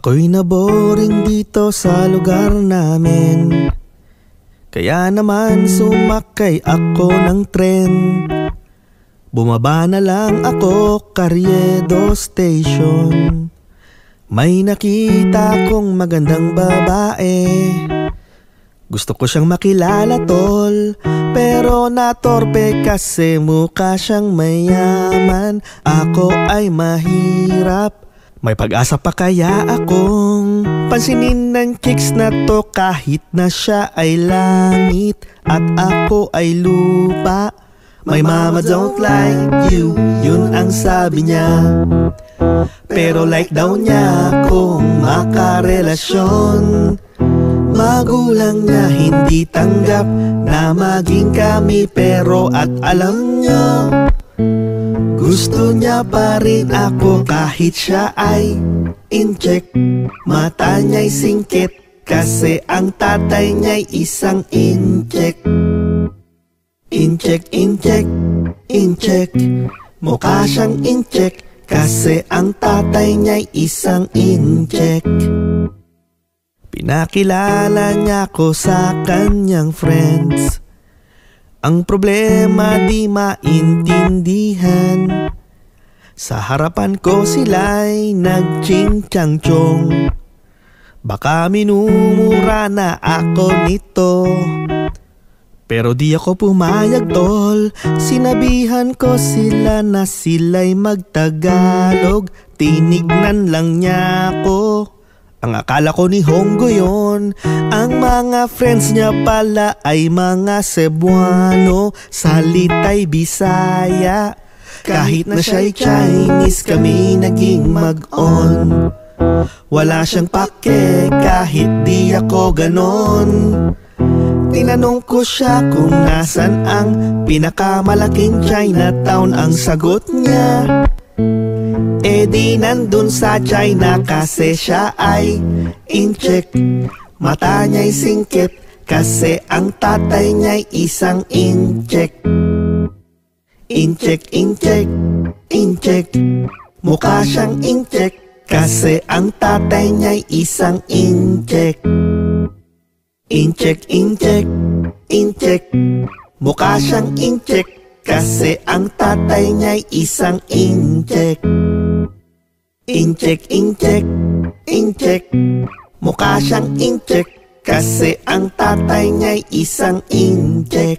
Ako'y naboring dito sa lugar namin, kaya naman sumakay ako ng tren. Bumaba na lang ako Carriedo Station. May nakita kong magandang babae. Gusto ko siyang makilala tol, pero natorpe kasi mukha siyang mayaman. Ako ay mahirap, may pag-asa pa kaya akong pansinin ng chicks na to kahit na siya ay langit at ako ay lupa. My mama don't like you, yun ang sabi niya. Pero like daw niya kung makarelasyon. Magulang niya hindi tanggap na maging kami, pero at alam niya gusto niya pa rin ako kahit siya ay incheck. Mata niya'y singkit kasi ang tatay niya'y isang incheck. Incheck, incheck, incheck. Mukha siyang incheck kasi ang tatay niya'y isang incheck. Pinakilala niya ko sa kanyang friends. Ang problema di maintindihan. Sa harapan ko sila'y nag-ching-chang-chong. Baka minumura na ako nito, pero di ako pumayag tol. Sinabihan ko sila na sila'y magtagalog. Tinignan lang niya ako, ang akala ko ni Hongo yon. Ang mga friends niya pala ay mga Cebuano, salitay Bisaya. Kahit na siya'y Chinese, kami naging mag-on. Wala siyang pake kahit di ako ganon. Tinanong ko siya kung nasan ang pinakamalaking Chinatown. Ang sagot niya, eh di nandun sa China kasi siya ay incheck. Mata niya'y singkit kasi ang tatay niya'y isang incheck. Incheck, incheck, incheck. Mukha siyang incheck kasi ang tatay niya'y isang incheck. Incheck, incheck, incheck. Mukha siyang incheck kasi ang tatay niya'y isang incheck. Incheck, incheck, incheck. Mukha siyang incheck kasi ang tatay niya'y isang incheck.